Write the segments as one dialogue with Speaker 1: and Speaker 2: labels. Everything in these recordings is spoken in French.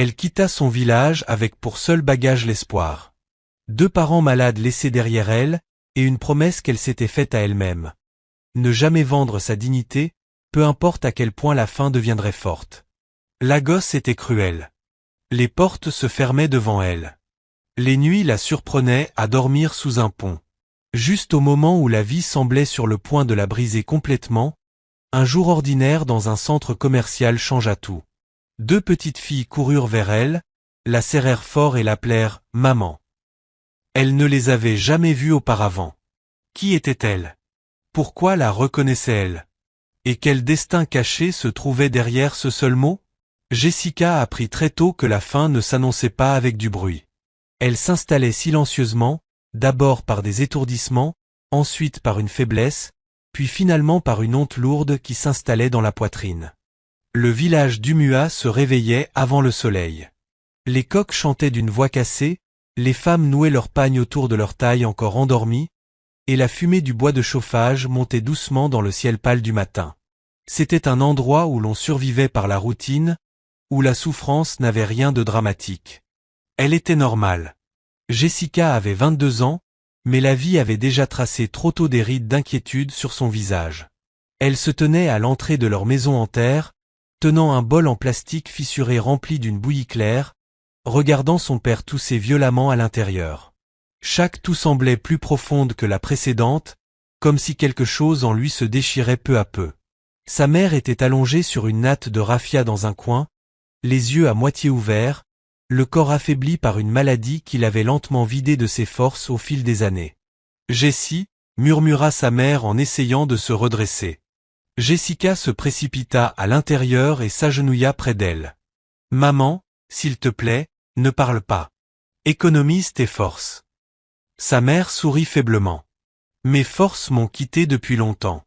Speaker 1: Elle quitta son village avec pour seul bagage l'espoir. 2 parents malades laissés derrière elle, et une promesse qu'elle s'était faite à elle-même. Ne jamais vendre sa dignité, peu importe à quel point la fin deviendrait forte. Lagos était cruelle. Les portes se fermaient devant elle. Les nuits la surprenaient à dormir sous un pont. Juste au moment où la vie semblait sur le point de la briser complètement, un jour ordinaire dans un centre commercial changea tout. 2 petites filles coururent vers elle, la serrèrent fort et l'appelèrent « maman ». Elle ne les avait jamais vues auparavant. Qui était-elle? Pourquoi la reconnaissait-elle? Et quel destin caché se trouvait derrière ce seul mot? Jessica apprit très tôt que la fin ne s'annonçait pas avec du bruit. Elle s'installait silencieusement, d'abord par des étourdissements, ensuite par une faiblesse, puis finalement par une honte lourde qui s'installait dans la poitrine. Le village d'Umua se réveillait avant le soleil. Les coqs chantaient d'une voix cassée, les femmes nouaient leurs pagnes autour de leur taille encore endormie, et la fumée du bois de chauffage montait doucement dans le ciel pâle du matin. C'était un endroit où l'on survivait par la routine, où la souffrance n'avait rien de dramatique. Elle était normale. Jessica avait 22 ans, mais la vie avait déjà tracé trop tôt des rides d'inquiétude sur son visage. Elle se tenait à l'entrée de leur maison en terre, tenant un bol en plastique fissuré rempli d'une bouillie claire, regardant son père tousser violemment à l'intérieur. Chaque toux semblait plus profonde que la précédente, comme si quelque chose en lui se déchirait peu à peu. Sa mère était allongée sur une natte de raffia dans un coin, les yeux à moitié ouverts, le corps affaibli par une maladie qui l'avait lentement vidé de ses forces au fil des années. « Jessie » murmura sa mère en essayant de se redresser. Jessica se précipita à l'intérieur et s'agenouilla près d'elle. « Maman, s'il te plaît, ne parle pas. Économise tes forces. » Sa mère sourit faiblement. « Mes forces m'ont quitté depuis longtemps. »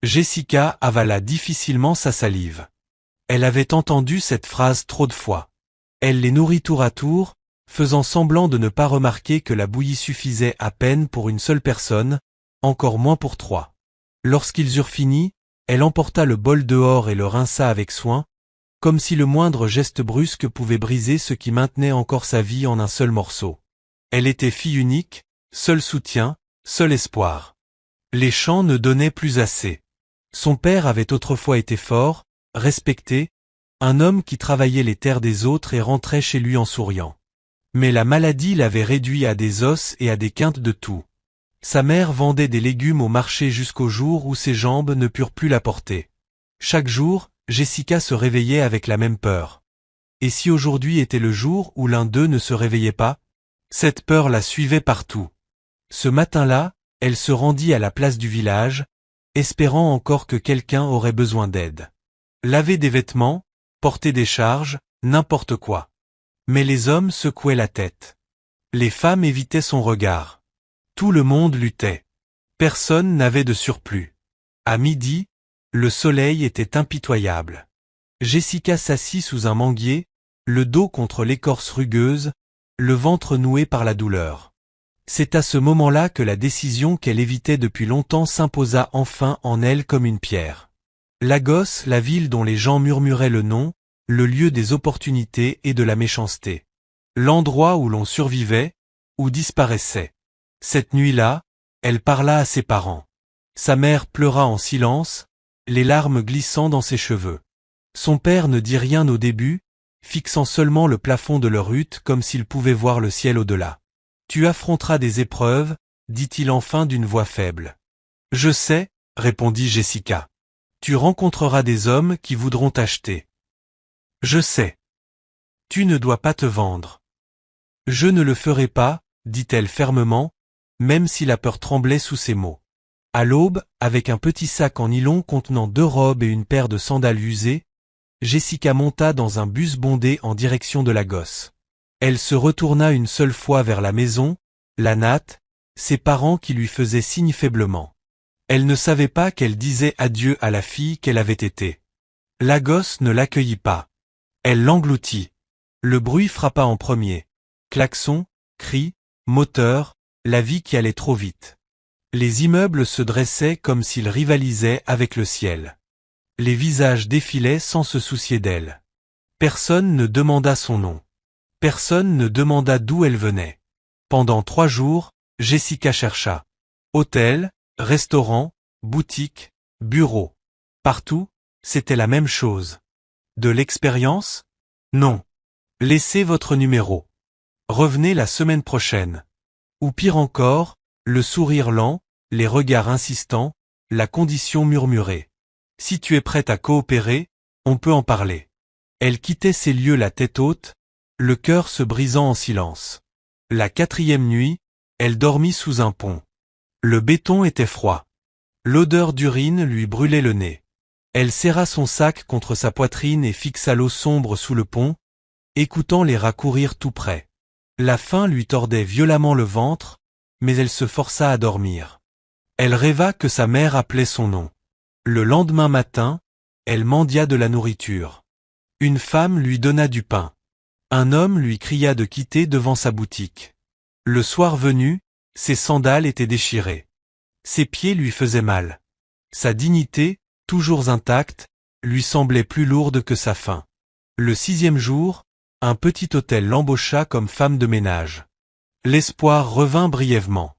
Speaker 1: Jessica avala difficilement sa salive. Elle avait entendu cette phrase trop de fois. Elle les nourrit tour à tour, faisant semblant de ne pas remarquer que la bouillie suffisait à peine pour une seule personne, encore moins pour 3. Lorsqu'ils eurent fini, elle emporta le bol dehors et le rinça avec soin, comme si le moindre geste brusque pouvait briser ce qui maintenait encore sa vie en un seul morceau. Elle était fille unique, seul soutien, seul espoir. Les champs ne donnaient plus assez. Son père avait autrefois été fort, respecté, un homme qui travaillait les terres des autres et rentrait chez lui en souriant. Mais la maladie l'avait réduit à des os et à des quintes de tout. Sa mère vendait des légumes au marché jusqu'au jour où ses jambes ne purent plus la porter. Chaque jour, Jessica se réveillait avec la même peur. Et si aujourd'hui était le jour où l'un d'eux ne se réveillait pas? Cette peur la suivait partout. Ce matin-là, elle se rendit à la place du village, espérant encore que quelqu'un aurait besoin d'aide. Laver des vêtements, porter des charges, n'importe quoi. Mais les hommes secouaient la tête. Les femmes évitaient son regard. Tout le monde luttait. Personne n'avait de surplus. À midi, le soleil était impitoyable. Jessica s'assit sous un manguier, le dos contre l'écorce rugueuse, le ventre noué par la douleur. C'est à ce moment-là que la décision qu'elle évitait depuis longtemps s'imposa enfin en elle comme une pierre. Lagos, la ville dont les gens murmuraient le nom, le lieu des opportunités et de la méchanceté. L'endroit où l'on survivait, ou disparaissait. Cette nuit-là, elle parla à ses parents. Sa mère pleura en silence, les larmes glissant dans ses cheveux. Son père ne dit rien au début, fixant seulement le plafond de leur hutte comme s'il pouvait voir le ciel au-delà. « Tu affronteras des épreuves, dit-il enfin d'une voix faible. « Je sais, répondit Jessica. Tu rencontreras des hommes qui voudront t'acheter. Je sais. Tu ne dois pas te vendre. Je ne le ferai pas, dit-elle fermement, même si la peur tremblait sous ses mots. À l'aube, avec un petit sac en nylon contenant 2 robes et une paire de sandales usées, Jessica monta dans un bus bondé en direction de Lagos. Elle se retourna une seule fois vers la maison, la natte, ses parents qui lui faisaient signe faiblement. Elle ne savait pas qu'elle disait adieu à la fille qu'elle avait été. Lagos ne l'accueillit pas. Elle l'engloutit. Le bruit frappa en premier. Klaxons, cris, moteurs, la vie qui allait trop vite. Les immeubles se dressaient comme s'ils rivalisaient avec le ciel. Les visages défilaient sans se soucier d'elle. Personne ne demanda son nom. Personne ne demanda d'où elle venait. Pendant 3 jours, Jessica chercha. Hôtel, restaurant, boutique, bureau. Partout, c'était la même chose. De l'expérience? Non. Laissez votre numéro. Revenez la semaine prochaine. Ou pire encore, le sourire lent, les regards insistants, la condition murmurée. Si tu es prête à coopérer, on peut en parler. Elle quittait ces lieux la tête haute, le cœur se brisant en silence. La 4e nuit, elle dormit sous un pont. Le béton était froid. L'odeur d'urine lui brûlait le nez. Elle serra son sac contre sa poitrine et fixa l'eau sombre sous le pont, écoutant les rats courir tout près. La faim lui tordait violemment le ventre, mais elle se força à dormir. Elle rêva que sa mère appelait son nom. Le lendemain matin, elle mendia de la nourriture. Une femme lui donna du pain. Un homme lui cria de quitter devant sa boutique. Le soir venu, ses sandales étaient déchirées. Ses pieds lui faisaient mal. Sa dignité, toujours intacte, lui semblait plus lourde que sa faim. Le 6e jour, un petit hôtel l'embaucha comme femme de ménage. L'espoir revint brièvement.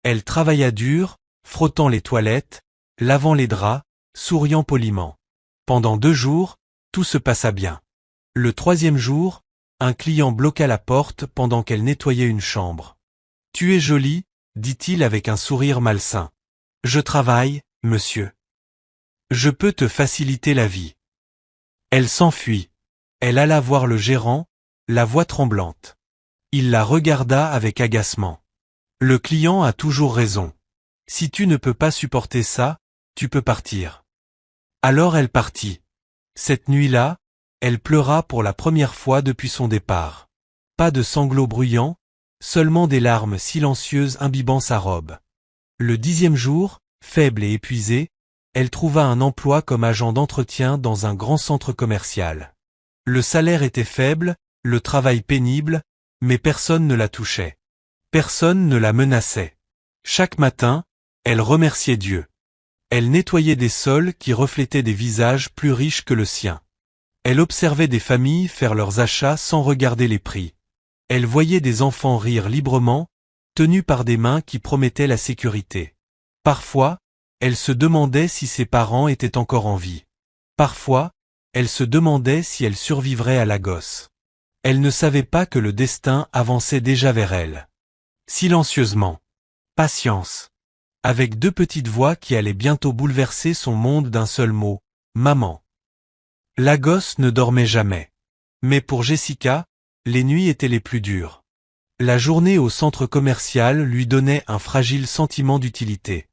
Speaker 1: Elle travailla dur, frottant les toilettes, lavant les draps, souriant poliment. Pendant 2 jours, tout se passa bien. Le 3e jour, un client bloqua la porte pendant qu'elle nettoyait une chambre. « Tu es jolie », dit-il avec un sourire malsain. « Je travaille, monsieur. Je peux te faciliter la vie. » Elle s'enfuit. Elle alla voir le gérant, la voix tremblante. Il la regarda avec agacement. « Le client a toujours raison. Si tu ne peux pas supporter ça, tu peux partir. » Alors elle partit. Cette nuit-là, elle pleura pour la première fois depuis son départ. Pas de sanglots bruyants, seulement des larmes silencieuses imbibant sa robe. Le 10e jour, faible et épuisée, elle trouva un emploi comme agent d'entretien dans un grand centre commercial. Le salaire était faible, le travail pénible, mais personne ne la touchait. Personne ne la menaçait. Chaque matin, elle remerciait Dieu. Elle nettoyait des sols qui reflétaient des visages plus riches que le sien. Elle observait des familles faire leurs achats sans regarder les prix. Elle voyait des enfants rire librement, tenus par des mains qui promettaient la sécurité. Parfois, elle se demandait si ses parents étaient encore en vie. Parfois, elle se demandait si elle survivrait à la gosse. Elle ne savait pas que le destin avançait déjà vers elle. Silencieusement. Patience. Avec 2 petites voix qui allaient bientôt bouleverser son monde d'un seul mot, maman. La gosse ne dormait jamais. Mais pour Jessica, les nuits étaient les plus dures. La journée au centre commercial lui donnait un fragile sentiment d'utilité.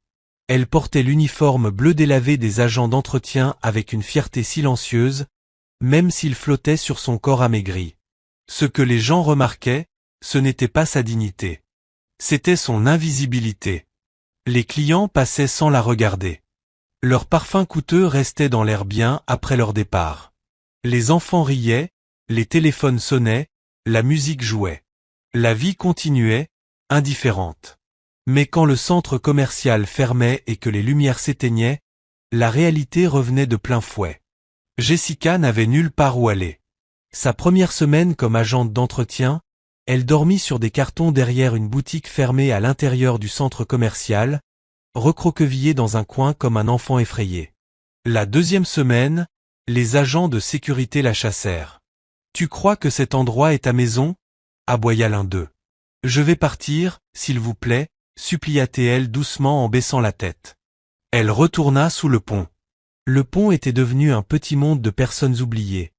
Speaker 1: Elle portait l'uniforme bleu délavé des agents d'entretien avec une fierté silencieuse, même s'il flottait sur son corps amaigri. Ce que les gens remarquaient, ce n'était pas sa dignité. C'était son invisibilité. Les clients passaient sans la regarder. Leurs parfums coûteux restaient dans l'air bien après leur départ. Les enfants riaient, les téléphones sonnaient, la musique jouait. La vie continuait, indifférente. Mais quand le centre commercial fermait et que les lumières s'éteignaient, la réalité revenait de plein fouet. Jessica n'avait nulle part où aller. Sa première semaine comme agente d'entretien, elle dormit sur des cartons derrière une boutique fermée à l'intérieur du centre commercial, recroquevillée dans un coin comme un enfant effrayé. La 2e semaine, les agents de sécurité la chassèrent. « Tu crois que cet endroit est ta maison ?» aboya l'un d'eux. « Je vais partir, s'il vous plaît » supplia-t-elle doucement en baissant la tête. Elle retourna sous le pont. Le pont était devenu un petit monde de personnes oubliées.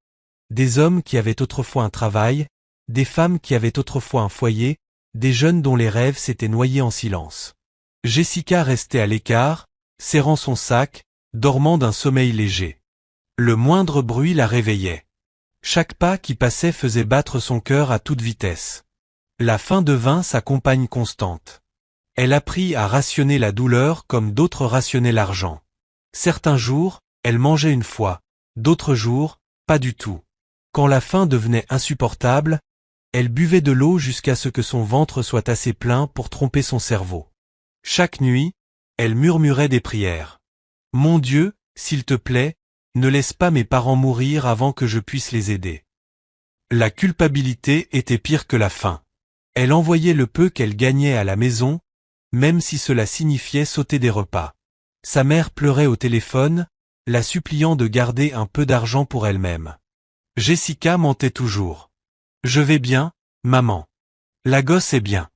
Speaker 1: Des hommes qui avaient autrefois un travail, des femmes qui avaient autrefois un foyer, des jeunes dont les rêves s'étaient noyés en silence. Jessica restait à l'écart, serrant son sac, dormant d'un sommeil léger. Le moindre bruit la réveillait. Chaque pas qui passait faisait battre son cœur à toute vitesse. La faim devint sa compagne constante. Elle apprit à rationner la douleur comme d'autres rationnaient l'argent. Certains jours, elle mangeait une fois, d'autres jours, pas du tout. Quand la faim devenait insupportable, elle buvait de l'eau jusqu'à ce que son ventre soit assez plein pour tromper son cerveau. Chaque nuit, elle murmurait des prières. « Mon Dieu, s'il te plaît, ne laisse pas mes parents mourir avant que je puisse les aider. » La culpabilité était pire que la faim. Elle envoyait le peu qu'elle gagnait à la maison, même si cela signifiait sauter des repas. Sa mère pleurait au téléphone, la suppliant de garder un peu d'argent pour elle-même. Jessica mentait toujours. « Je vais bien, maman. La gosse est bien. »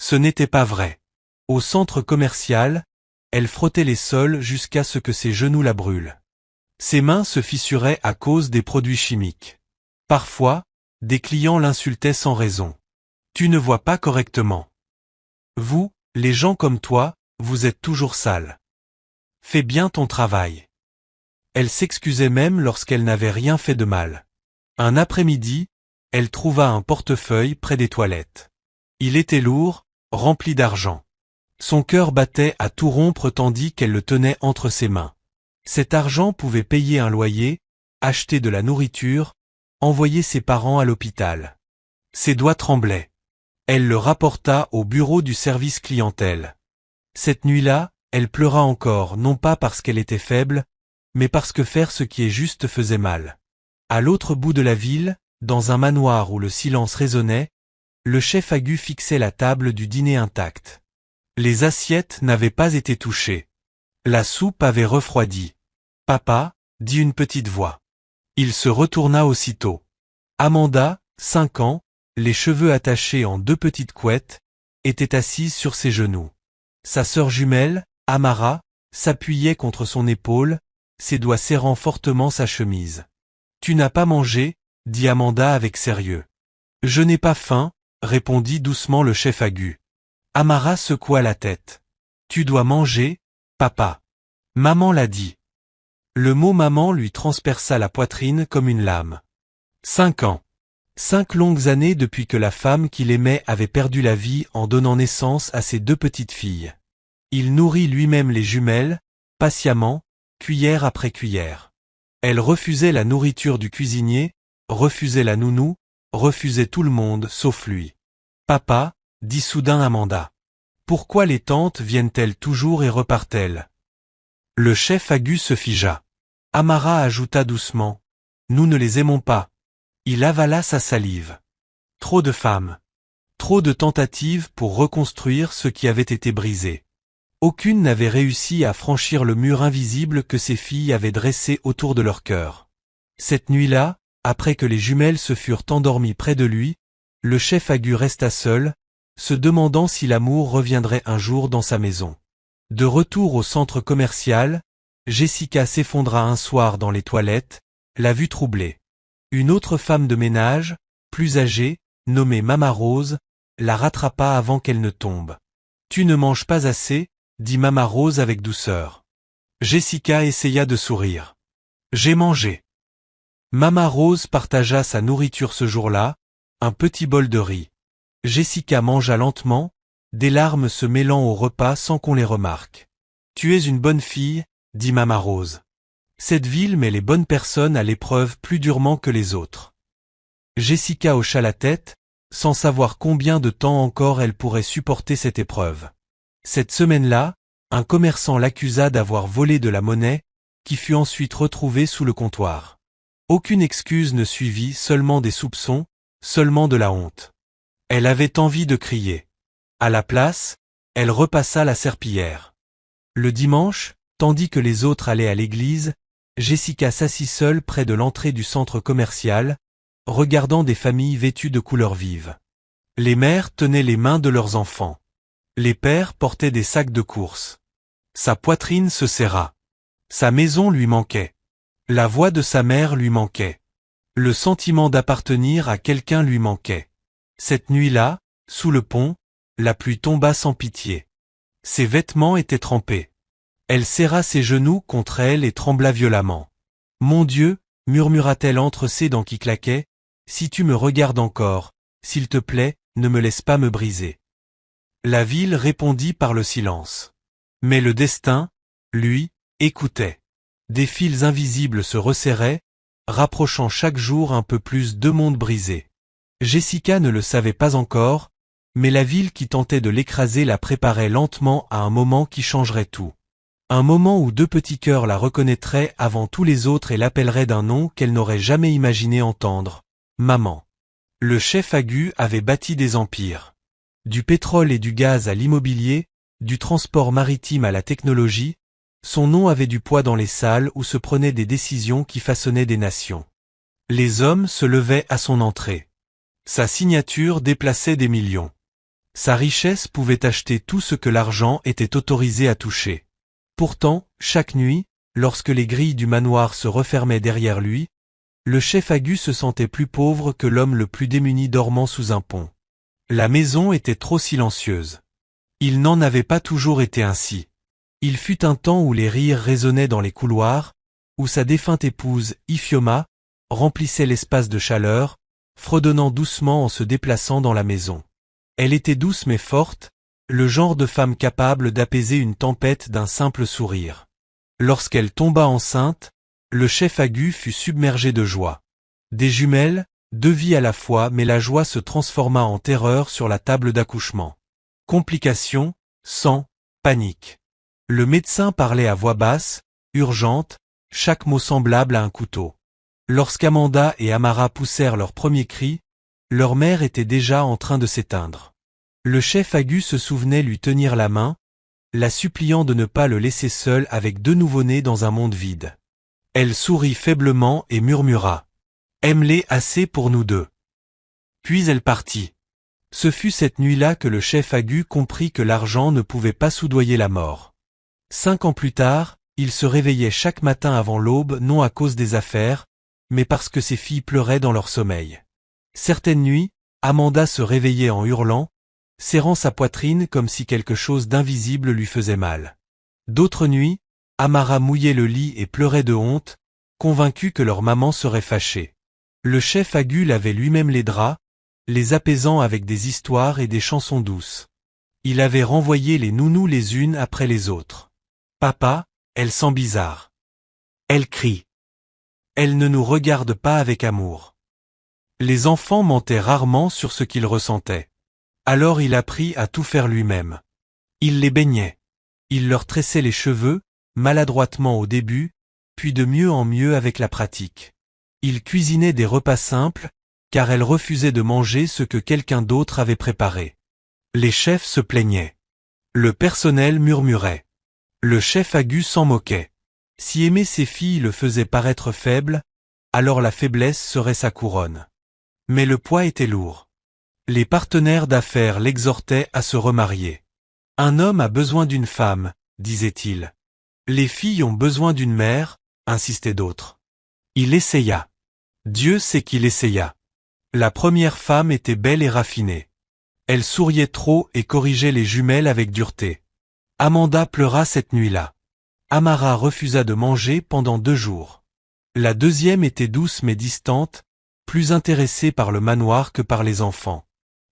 Speaker 1: Ce n'était pas vrai. Au centre commercial, elle frottait les sols jusqu'à ce que ses genoux la brûlent. Ses mains se fissuraient à cause des produits chimiques. Parfois, des clients l'insultaient sans raison. « Tu ne vois pas correctement. Vous, les gens comme toi, vous êtes toujours sales. Fais bien ton travail. » Elle s'excusait même lorsqu'elle n'avait rien fait de mal. Un après-midi, elle trouva un portefeuille près des toilettes. Il était lourd, rempli d'argent. Son cœur battait à tout rompre tandis qu'elle le tenait entre ses mains. Cet argent pouvait payer un loyer, acheter de la nourriture, envoyer ses parents à l'hôpital. Ses doigts tremblaient. Elle le rapporta au bureau du service clientèle. Cette nuit-là, elle pleura encore, non pas parce qu'elle était faible, mais parce que faire ce qui est juste faisait mal. À l'autre bout de la ville, dans un manoir où le silence résonnait, le chef Agu fixait la table du dîner intacte. Les assiettes n'avaient pas été touchées. La soupe avait refroidi. « Papa » dit une petite voix. Il se retourna aussitôt. Amanda, 5 ans, les cheveux attachés en 2 petites couettes, était assise sur ses genoux. Sa sœur jumelle, Amara, s'appuyait contre son épaule, ses doigts serrant fortement sa chemise. « Tu n'as pas mangé » dit Amanda avec sérieux. « Je n'ai pas faim » répondit doucement le chef Agu. Amara secoua la tête. « Tu dois manger, papa. Maman l'a dit. » Le mot maman lui transperça la poitrine comme une lame. 5 ans. 5 longues années depuis que la femme qu'il aimait avait perdu la vie en donnant naissance à ses 2 petites filles. Il nourrit lui-même les jumelles, patiemment, cuillère après cuillère. Elle refusait la nourriture du cuisinier, refusait la nounou, refusait tout le monde sauf lui. « Papa » dit soudain Amanda. « Pourquoi les tantes viennent-elles toujours et repartent-elles » Le chef Agu se figea. Amara ajouta doucement. « Nous ne les aimons pas. » Il avala sa salive. Trop de femmes. Trop de tentatives pour reconstruire ce qui avait été brisé. Aucune n'avait réussi à franchir le mur invisible que ses filles avaient dressé autour de leur cœur. Cette nuit-là, après que les jumelles se furent endormies près de lui, le chef Agu resta seul, se demandant si l'amour reviendrait un jour dans sa maison. De retour au centre commercial, Jessica s'effondra un soir dans les toilettes, la vue troublée. Une autre femme de ménage, plus âgée, nommée Mama Rose, la rattrapa avant qu'elle ne tombe. « Tu ne manges pas assez » dit Mama Rose avec douceur. Jessica essaya de sourire. « J'ai mangé. » Mama Rose partagea sa nourriture ce jour-là, un petit bol de riz. Jessica mangea lentement, des larmes se mêlant au repas sans qu'on les remarque. « Tu es une bonne fille » dit Mama Rose. Cette ville met les bonnes personnes à l'épreuve plus durement que les autres. Jessica hocha la tête, sans savoir combien de temps encore elle pourrait supporter cette épreuve. Cette semaine-là, un commerçant l'accusa d'avoir volé de la monnaie, qui fut ensuite retrouvée sous le comptoir. Aucune excuse ne suivit, seulement des soupçons, seulement de la honte. Elle avait envie de crier. À la place, elle repassa la serpillière. Le dimanche, tandis que les autres allaient à l'église, Jessica s'assit seule près de l'entrée du centre commercial, regardant des familles vêtues de couleurs vives. Les mères tenaient les mains de leurs enfants. Les pères portaient des sacs de course. Sa poitrine se serra. Sa maison lui manquait. La voix de sa mère lui manquait. Le sentiment d'appartenir à quelqu'un lui manquait. Cette nuit-là, sous le pont, la pluie tomba sans pitié. Ses vêtements étaient trempés. Elle serra ses genoux contre elle et trembla violemment. « Mon Dieu » murmura-t-elle entre ses dents qui claquaient, « si tu me regardes encore, s'il te plaît, ne me laisse pas me briser. » La ville répondit par le silence. Mais le destin, lui, écoutait. Des fils invisibles se resserraient, rapprochant chaque jour un peu plus deux mondes brisés. Jessica ne le savait pas encore, mais la ville qui tentait de l'écraser la préparait lentement à un moment qui changerait tout. Un moment où deux petits cœurs la reconnaîtraient avant tous les autres et l'appelleraient d'un nom qu'elle n'aurait jamais imaginé entendre. maman. Le chef Agu avait bâti des empires. Du pétrole et du gaz à l'immobilier, du transport maritime à la technologie, son nom avait du poids dans les salles où se prenaient des décisions qui façonnaient des nations. Les hommes se levaient à son entrée. Sa signature déplaçait des millions. Sa richesse pouvait acheter tout ce que l'argent était autorisé à toucher. Pourtant, chaque nuit, lorsque les grilles du manoir se refermaient derrière lui, le chef Agu se sentait plus pauvre que l'homme le plus démuni dormant sous un pont. La maison était trop silencieuse. Il n'en avait pas toujours été ainsi. Il fut un temps où les rires résonnaient dans les couloirs, où sa défunte épouse, Iphioma, remplissait l'espace de chaleur, fredonnant doucement en se déplaçant dans la maison. Elle était douce mais forte, le genre de femme capable d'apaiser une tempête d'un simple sourire. Lorsqu'elle tomba enceinte, le chef Agu fut submergé de joie. Des jumelles, 2 vies à la fois, mais la joie se transforma en terreur sur la table d'accouchement. Complications, sang, panique. Le médecin parlait à voix basse, urgente, chaque mot semblable à un couteau. Lorsqu'Amanda et Amara poussèrent leur premier cri, leur mère était déjà en train de s'éteindre. Le chef Agu se souvenait lui tenir la main, la suppliant de ne pas le laisser seul avec 2 nouveau-nés dans un monde vide. Elle sourit faiblement et murmura « Aime-les assez pour nous deux ». Puis elle partit. Ce fut cette nuit-là que le chef Agu comprit que l'argent ne pouvait pas soudoyer la mort. 5 ans plus tard, il se réveillait chaque matin avant l'aube non à cause des affaires, mais parce que ses filles pleuraient dans leur sommeil. Certaines nuits, Amanda se réveillait en hurlant, serrant sa poitrine comme si quelque chose d'invisible lui faisait mal. D'autres nuits, Amara mouillait le lit et pleurait de honte, convaincue que leur maman serait fâchée. Le chef Agu lavait lui-même les draps, les apaisant avec des histoires et des chansons douces. Il avait renvoyé les nounous les unes après les autres. « Papa, elle sent bizarre. Elle crie. Elle ne nous regarde pas avec amour. » Les enfants mentaient rarement sur ce qu'ils ressentaient. Alors il apprit à tout faire lui-même. Il les baignait. Il leur tressait les cheveux, maladroitement au début, puis de mieux en mieux avec la pratique. Il cuisinait des repas simples, car elle refusait de manger ce que quelqu'un d'autre avait préparé. Les chefs se plaignaient. Le personnel murmurait. Le chef Agu s'en moquait. Si aimer ses filles le faisait paraître faible, alors la faiblesse serait sa couronne. Mais le poids était lourd. Les partenaires d'affaires l'exhortaient à se remarier. Un homme a besoin d'une femme, disait-il. Les filles ont besoin d'une mère, insistaient d'autres. Il essaya. Dieu sait qu'il essaya. La première femme était belle et raffinée. Elle souriait trop et corrigeait les jumelles avec dureté. Amanda pleura cette nuit-là. Amara refusa de manger pendant 2 jours. La deuxième était douce mais distante, plus intéressée par le manoir que par les enfants.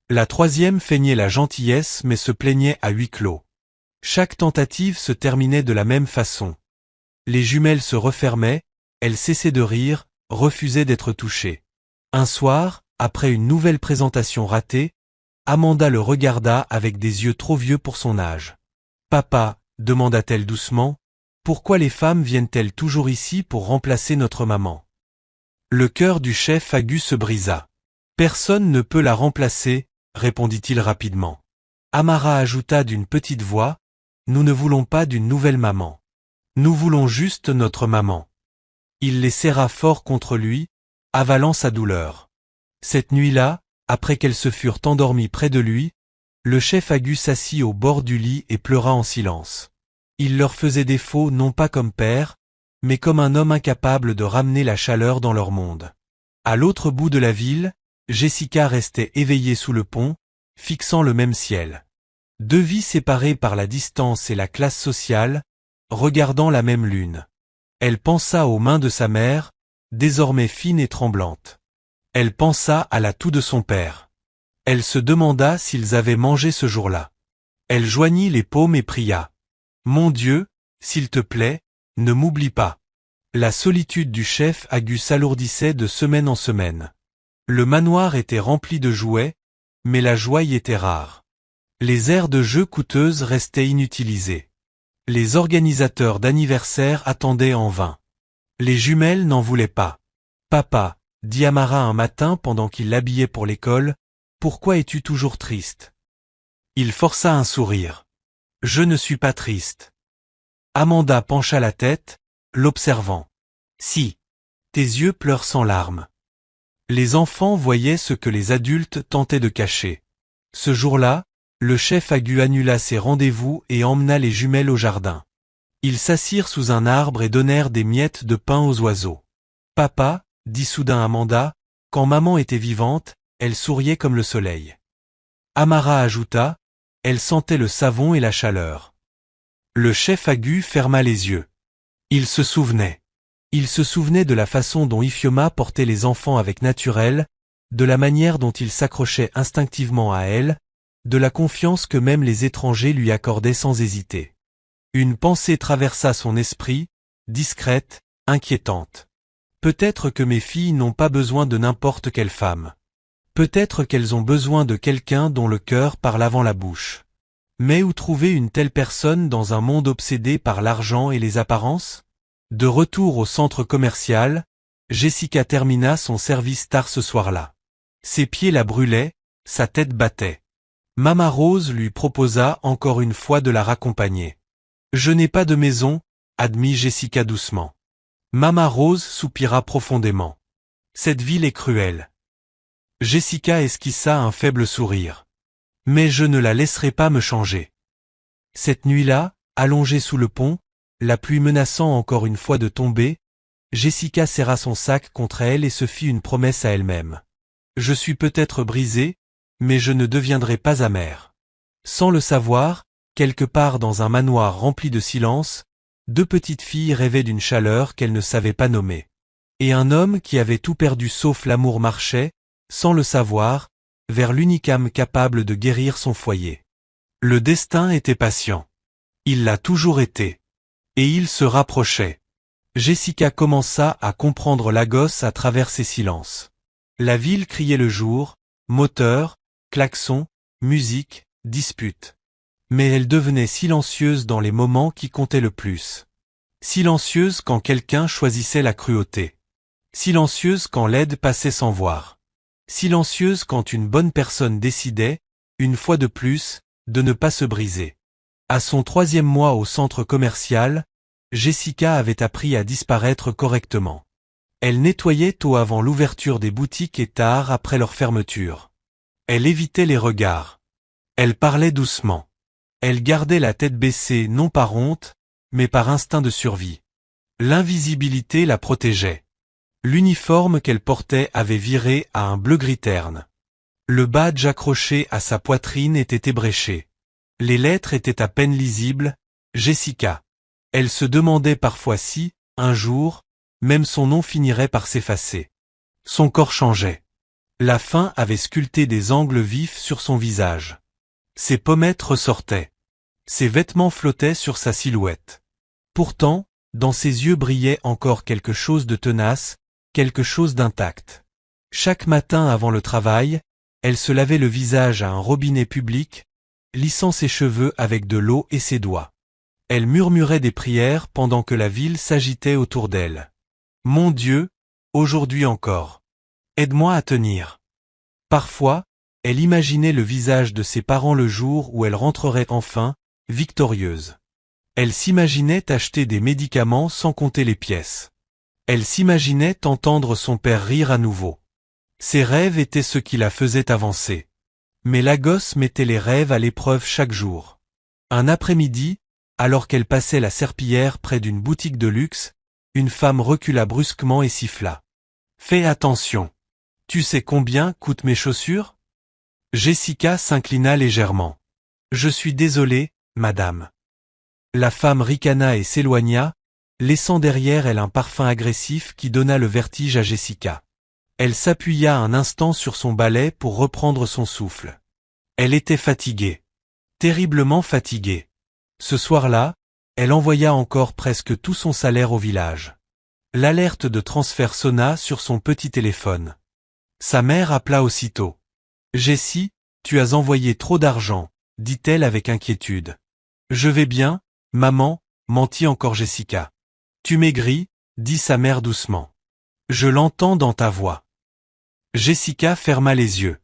Speaker 1: La troisième feignait la gentillesse mais se plaignait à huis clos. Chaque tentative se terminait de la même façon. Les jumelles se refermaient, elles cessaient de rire, refusaient d'être touchées. Un soir, après une nouvelle présentation ratée, Amanda le regarda avec des yeux trop vieux pour son âge. « Papa, demanda-t-elle doucement, pourquoi les femmes viennent-elles toujours ici pour remplacer notre maman ?» Le cœur du chef Agu se brisa. « Personne ne peut la remplacer, » répondit-il rapidement. Amara ajouta d'une petite voix, « Nous ne voulons pas d'une nouvelle maman. Nous voulons juste notre maman. » Il les serra fort contre lui, avalant sa douleur. Cette nuit-là, après qu'elles se furent endormies près de lui, le chef Agu s'assit au bord du lit et pleura en silence. Il leur faisait défaut non pas comme père, mais comme un homme incapable de ramener la chaleur dans leur monde. À l'autre bout de la ville, Jessica restait éveillée sous le pont, fixant le même ciel. 2 vies séparées par la distance et la classe sociale, regardant la même lune. Elle pensa aux mains de sa mère, désormais fines et tremblantes. Elle pensa à la toux de son père. Elle se demanda s'ils avaient mangé ce jour-là. Elle joignit les paumes et pria. « Mon Dieu, s'il te plaît, ne m'oublie pas. » La solitude du chef Agu s'alourdissait de semaine en semaine. Le manoir était rempli de jouets, mais la joie y était rare. Les aires de jeux coûteuses restaient inutilisées. Les organisateurs d'anniversaires attendaient en vain. Les jumelles n'en voulaient pas. « Papa, dit Amara un matin pendant qu'il l'habillait pour l'école, pourquoi es-tu toujours triste? Il força un sourire. Je ne suis pas triste. Amanda pencha la tête, l'observant. Si. Tes yeux pleurent sans larmes. Les enfants voyaient ce que les adultes tentaient de cacher. Ce jour-là, le chef Agu annula ses rendez-vous et emmena les jumelles au jardin. Ils s'assirent sous un arbre et donnèrent des miettes de pain aux oiseaux. Papa, dit soudain Amanda, quand maman était vivante, elle souriait comme le soleil. Amara ajouta, elle sentait le savon et la chaleur. Le chef Agu ferma les yeux. Il se souvenait. Il se souvenait de la façon dont Ifioma portait les enfants avec naturel, de la manière dont il s'accrochait instinctivement à elle, de la confiance que même les étrangers lui accordaient sans hésiter. Une pensée traversa son esprit, discrète, inquiétante. Peut-être que mes filles n'ont pas besoin de n'importe quelle femme. Peut-être qu'elles ont besoin de quelqu'un dont le cœur parle avant la bouche. Mais où trouver une telle personne dans un monde obsédé par l'argent et les apparences? De retour au centre commercial, Jessica termina son service tard ce soir-là. Ses pieds la brûlaient, sa tête battait. Mama Rose lui proposa encore une fois de la raccompagner. Je n'ai pas de maison, admit Jessica doucement. Mama Rose soupira profondément. Cette ville est cruelle. Jessica esquissa un faible sourire. Mais je ne la laisserai pas me changer. Cette nuit-là, allongée sous le pont, la pluie menaçant encore une fois de tomber, Jessica serra son sac contre elle et se fit une promesse à elle-même. Je suis peut-être brisée, mais je ne deviendrai pas amère. Sans le savoir, quelque part dans un manoir rempli de silence, deux petites filles rêvaient d'une chaleur qu'elles ne savaient pas nommer. Et un homme qui avait tout perdu sauf l'amour marchait, sans le savoir, vers l'unique âme capable de guérir son foyer. Le destin était patient. Il l'a toujours été. Et il se rapprochait. Jessica commença à comprendre Lagos à travers ces silences. La ville criait le jour, moteurs, klaxons, musique, disputes. Mais elle devenait silencieuse dans les moments qui comptaient le plus. Silencieuse quand quelqu'un choisissait la cruauté. Silencieuse quand l'aide passait sans voir. Silencieuse quand une bonne personne décidait, une fois de plus, de ne pas se briser. À son 3e mois au centre commercial, Jessica avait appris à disparaître correctement. Elle nettoyait tôt avant l'ouverture des boutiques et tard après leur fermeture. Elle évitait les regards. Elle parlait doucement. Elle gardait la tête baissée non par honte, mais par instinct de survie. L'invisibilité la protégeait. L'uniforme qu'elle portait avait viré à un bleu-gris terne. Le badge accroché à sa poitrine était ébréché. Les lettres étaient à peine lisibles, Jessica. Elle se demandait parfois si, un jour, même son nom finirait par s'effacer. Son corps changeait. La faim avait sculpté des angles vifs sur son visage. Ses pommettes ressortaient. Ses vêtements flottaient sur sa silhouette. Pourtant, dans ses yeux brillait encore quelque chose de tenace, quelque chose d'intact. Chaque matin avant le travail, elle se lavait le visage à un robinet public, lissant ses cheveux avec de l'eau et ses doigts. Elle murmurait des prières pendant que la ville s'agitait autour d'elle. Mon Dieu, aujourd'hui encore. Aide-moi à tenir. Parfois, elle imaginait le visage de ses parents le jour où elle rentrerait enfin, victorieuse. Elle s'imaginait acheter des médicaments sans compter les pièces. Elle s'imaginait entendre son père rire à nouveau. Ses rêves étaient ce qui la faisait avancer. Mais Lagos mettait les rêves à l'épreuve chaque jour. Un après-midi, alors qu'elle passait la serpillière près d'une boutique de luxe, une femme recula brusquement et siffla. « Fais attention. Tu sais combien coûtent mes chaussures ?» Jessica s'inclina légèrement. « Je suis désolée, madame. » La femme ricana et s'éloigna, laissant derrière elle un parfum agressif qui donna le vertige à Jessica. Elle s'appuya un instant sur son balai pour reprendre son souffle. Elle était fatiguée. Terriblement fatiguée. Ce soir-là, elle envoya encore presque tout son salaire au village. L'alerte de transfert sonna sur son petit téléphone. Sa mère appela aussitôt. « Jessie, tu as envoyé trop d'argent, » dit-elle avec inquiétude. « Je vais bien, maman, » mentit encore Jessica. « Tu maigris, » dit sa mère doucement. « Je l'entends dans ta voix. » Jessica ferma les yeux.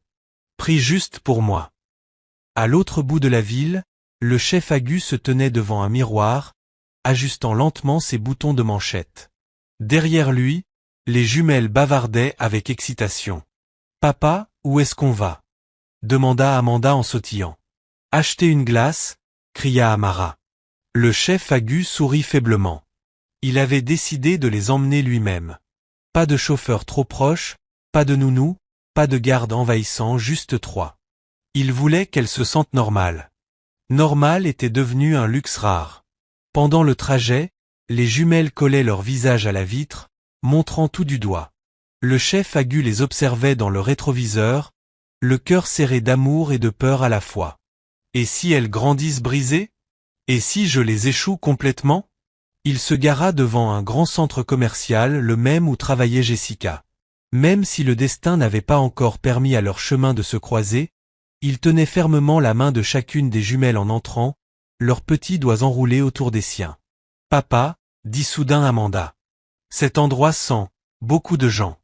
Speaker 1: Prie juste pour moi. À l'autre bout de la ville, le chef Agu se tenait devant un miroir, ajustant lentement ses boutons de manchette. Derrière lui, les jumelles bavardaient avec excitation. « Papa, où est-ce qu'on va ?» demanda Amanda en sautillant. « Acheter une glace » cria Amara. Le chef Agu sourit faiblement. Il avait décidé de les emmener lui-même. Pas de chauffeur trop proche, pas de nounou, pas de garde envahissant, juste 3. Il voulait qu'elle se sente normale. Normal était devenu un luxe rare. Pendant le trajet, les jumelles collaient leur visage à la vitre, montrant tout du doigt. Le chef Agu les observait dans le rétroviseur, le cœur serré d'amour et de peur à la fois. Et si elles grandissent brisées? Et si je les échoue complètement? Il se gara devant un grand centre commercial, le même où travaillait Jessica. Même si le destin n'avait pas encore permis à leur chemin de se croiser, il tenait fermement la main de chacune des jumelles en entrant, leurs petits doigts enroulés autour des siens. « Papa » dit soudain Amanda. « Cet endroit sent beaucoup de gens. »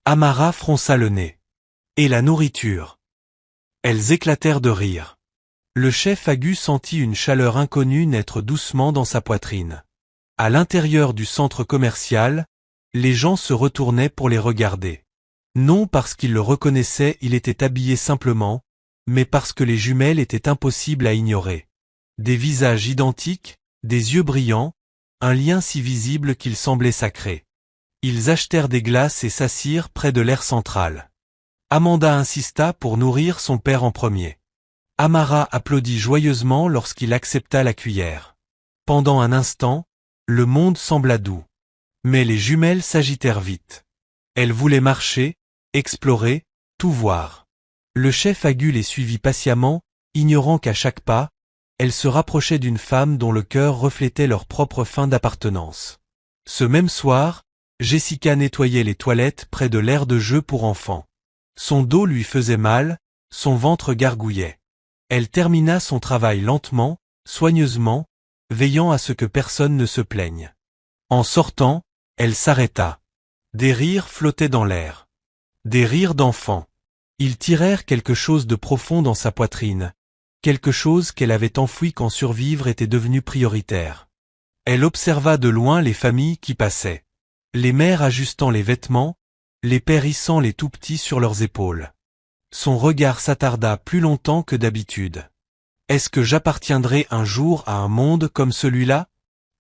Speaker 1: Amara fronça le nez. « Et la nourriture ?» Elles éclatèrent de rire. Le chef Agu sentit une chaleur inconnue naître doucement dans sa poitrine. À l'intérieur du centre commercial, les gens se retournaient pour les regarder. Non parce qu'ils le reconnaissaient, il était habillé simplement, mais parce que les jumelles étaient impossibles à ignorer. Des visages identiques, des yeux brillants, un lien si visible qu'il semblait sacré. Ils achetèrent des glaces et s'assirent près de l'aire centrale. Amanda insista pour nourrir son père en premier. Amara applaudit joyeusement lorsqu'il accepta la cuillère. Pendant un instant, le monde sembla doux. Mais les jumelles s'agitèrent vite. Elles voulaient marcher, explorer, tout voir. Le chef Agu les suivit patiemment, ignorant qu'à chaque pas, elles se rapprochaient d'une femme dont le cœur reflétait leur propre fin d'appartenance. Ce même soir, Jessica nettoyait les toilettes près de l'aire de jeu pour enfants. Son dos lui faisait mal, son ventre gargouillait. Elle termina son travail lentement, soigneusement, veillant à ce que personne ne se plaigne. En sortant, elle s'arrêta. Des rires flottaient dans l'air. Des rires d'enfants. Ils tirèrent quelque chose de profond dans sa poitrine, quelque chose qu'elle avait enfoui quand survivre était devenu prioritaire. Elle observa de loin les familles qui passaient. Les mères ajustant les vêtements, les pères hissant les tout-petits sur leurs épaules. Son regard s'attarda plus longtemps que d'habitude. Est-ce que j'appartiendrai un jour à un monde comme celui-là?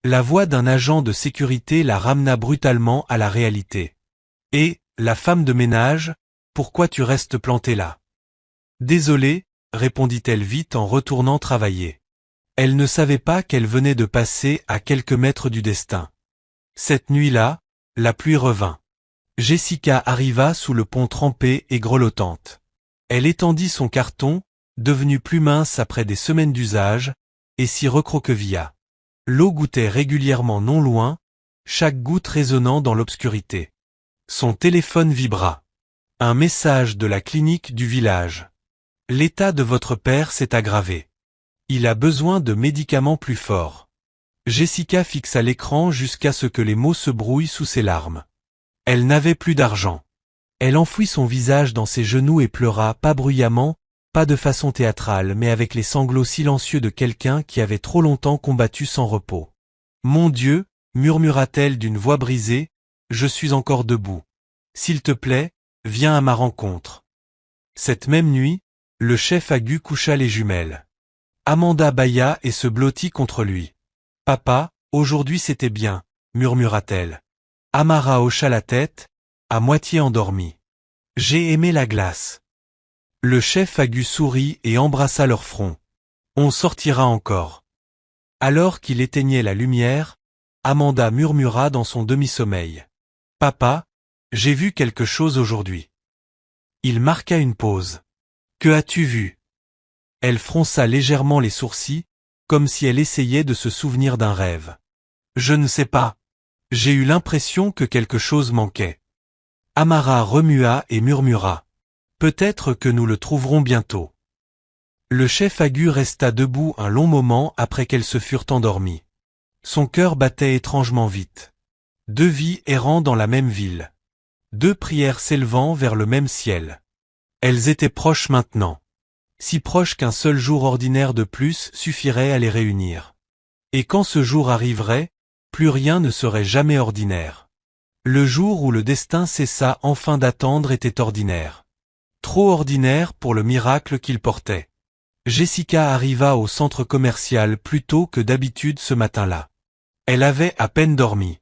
Speaker 1: La voix d'un agent de sécurité la ramena brutalement à la réalité. Et, la femme de ménage, pourquoi tu restes plantée là? Désolée, répondit-elle vite en retournant travailler. Elle ne savait pas qu'elle venait de passer à quelques mètres du destin. Cette nuit-là, la pluie revint. Jessica arriva sous le pont trempée et grelottante. Elle étendit son carton, devenu plus mince après des semaines d'usage, et s'y recroquevilla. L'eau gouttait régulièrement non loin, chaque goutte résonnant dans l'obscurité. Son téléphone vibra. Un message de la clinique du village. L'état de votre père s'est aggravé. Il a besoin de médicaments plus forts. Jessica fixa l'écran jusqu'à ce que les mots se brouillent sous ses larmes. Elle n'avait plus d'argent. Elle enfouit son visage dans ses genoux et pleura, pas bruyamment, pas de façon théâtrale, mais avec les sanglots silencieux de quelqu'un qui avait trop longtemps combattu sans repos. « Mon Dieu, murmura-t-elle d'une voix brisée, je suis encore debout. S'il te plaît, viens à ma rencontre. » Cette même nuit, le chef Agu coucha les jumelles. Amanda bâilla et se blottit contre lui. « Papa, aujourd'hui c'était bien, murmura-t-elle. Amara hocha la tête, à moitié endormie. « J'ai aimé la glace. » Le chef Agu sourit et embrassa leur front. « On sortira encore. » Alors qu'il éteignait la lumière, Amanda murmura dans son demi-sommeil. « Papa, j'ai vu quelque chose aujourd'hui. » Il marqua une pause. « Que as-tu vu ?» Elle fronça légèrement les sourcils, comme si elle essayait de se souvenir d'un rêve. « Je ne sais pas. J'ai eu l'impression que quelque chose manquait. » Amara remua et murmura. « Peut-être que nous le trouverons bientôt. » Le chef Agu resta debout un long moment après qu'elles se furent endormies. Son cœur battait étrangement vite. Deux vies errant dans la même ville. 2 prières s'élevant vers le même ciel. Elles étaient proches maintenant. Si proches qu'un seul jour ordinaire de plus suffirait à les réunir. Et quand ce jour arriverait, plus rien ne serait jamais ordinaire. Le jour où le destin cessa enfin d'attendre était ordinaire. Trop ordinaire pour le miracle qu'il portait. Jessica arriva au centre commercial plus tôt que d'habitude ce matin-là. Elle avait à peine dormi.